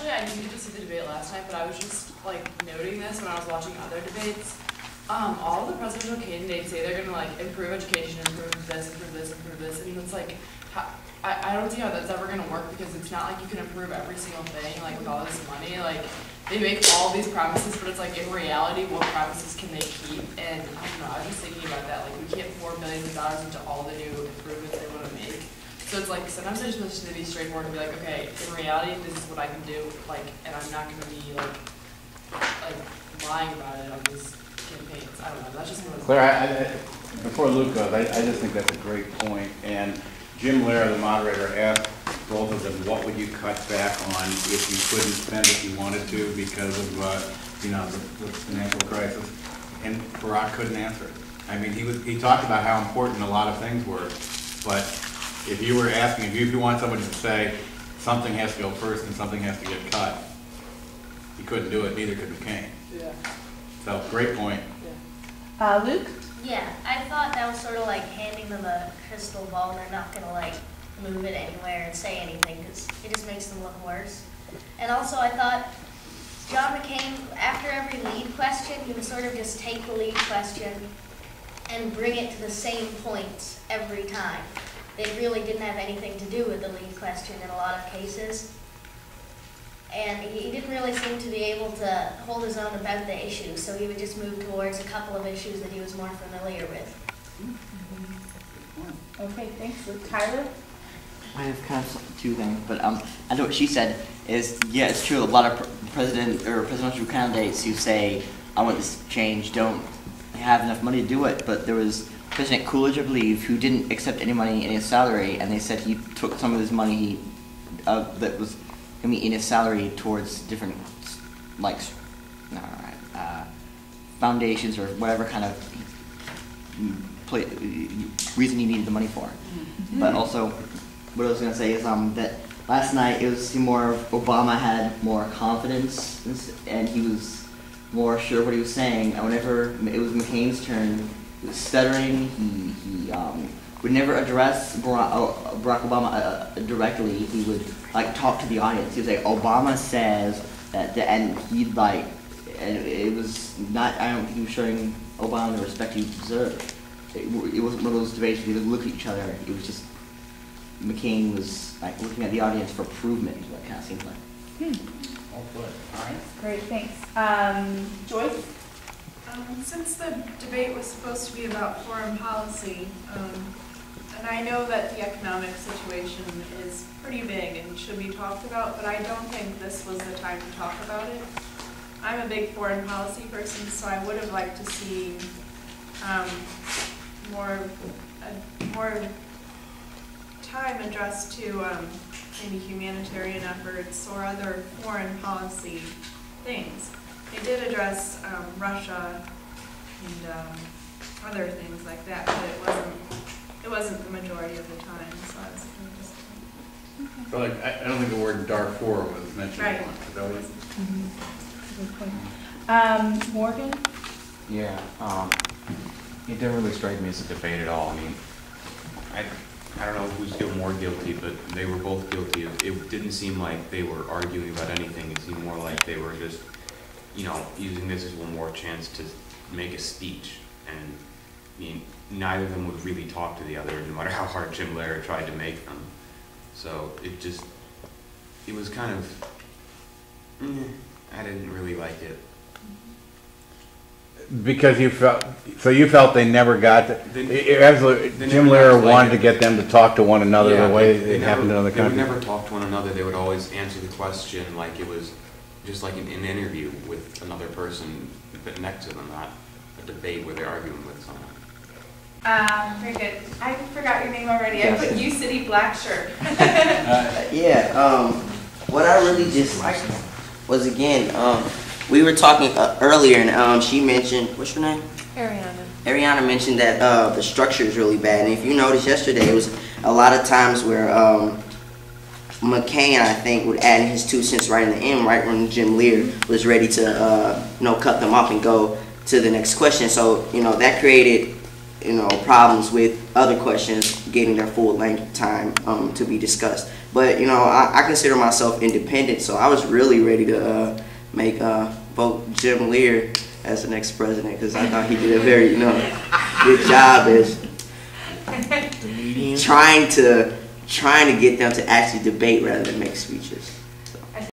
Actually, I needed to see the debate last night, but I was just like noting this when I was watching other debates. All of the presidential candidates say they're going to like improve education, improve this, and it's like, I don't see how that's ever going to work because it's not like you can improve every single thing like with all this money. Like they make all these promises, but it's like in reality, what promises can they keep? And I don't know. I was just thinking about that. Like we can't pour billions of dollars into all the new improvements they want to make. So it's like sometimes they're supposed to be straightforward and be like, okay, in reality, this is what I can do, like, and I'm not going to be like lying about it on these campaigns. I don't know. That's just what Claire, before Luke goes, I just think that's a great point. And Jim Lehrer, the moderator, asked both of them, what would you cut back on if you couldn't spend if you wanted to because of the financial crisis? And Barack couldn't answer it. I mean, he talked about how important a lot of things were, but if you were asking, if you want somebody to say something has to go first and something has to get cut, he couldn't do it, neither could McCain. Yeah. So, great point. Yeah. Luke? Yeah, I thought that was sort of like handing them a crystal ball and they're not going to like move it anywhere and say anything because it just makes them look worse. And also I thought John McCain, after every lead question, he would sort of just take the lead question and bring it to the same points every time. They really didn't have anything to do with the lead question in a lot of cases. And he didn't really seem to be able to hold his own about the issues, so he would just move towards a couple of issues that he was more familiar with. Okay, thanks. Luke. Tyler? I have kind of two things, but I know what she said is, yeah, it's true. A lot of presidential candidates who say, I want this change, don't have enough money to do it, but there was President Coolidge, I believe, who didn't accept any money in his salary, and they said he took some of his money that was going to be in his salary towards different, like, foundations or whatever kind of reason you needed the money for. Mm-hmm. But also, what I was going to say is that last night it was more Obama had more confidence and he was more sure what he was saying. And whenever it was McCain's turn, he was stuttering. He would never address Barack Obama directly. He would like talk to the audience. He was like, Obama says that, and he'd like, and it was not. I don't think he was showing Obama the respect he deserved. It wasn't one of those debates where they would look at each other. It was just McCain was like looking at the audience for improvement. That kind of seemed like. All right. Great, thanks. Joyce? Since the debate was supposed to be about foreign policy, and I know that the economic situation is pretty big and should be talked about, but I don't think this was the time to talk about it. I'm a big foreign policy person, so I would have liked to see more time addressed to maybe humanitarian efforts or other foreign policy things. They did address Russia and other things like that, but it wasn't the majority of the time. So I was just. So like, I don't think the word Darfur was mentioned. Right. Is that what Morgan? Yeah, it didn't really strike me as a debate at all. I mean, I don't know who's more guilty, but they were both guilty. It didn't seem like they were arguing about anything. It seemed more like they were just, using this as one more chance to make a speech. And I mean, neither of them would really talk to the other, no matter how hard Jim Lehrer tried to make them. So it was kind of, I didn't really like it. Because you felt they never got absolutely. Jim Lehrer wanted to get them to talk to one another the way it happened in other countries. They would never talk to one another. They would always answer the question like it was just like an interview with another person next to them, not a debate where they're arguing with someone. Very good. I forgot your name already. I put U City Black Shirt. What I really just liked was, again, we were talking earlier, and she mentioned, what's your name? Ariana. Ariana mentioned that the structure is really bad, and if you noticed yesterday, it was a lot of times where McCain, I think, would add his 2 cents right in the end, right when Jim Lehrer was ready to, cut them off and go to the next question. So, that created problems with other questions getting their full length time to be discussed. But I consider myself independent, so I was really ready to vote Jim Lear as the next president because I thought he did a very good job as trying to get them to actually debate rather than make speeches.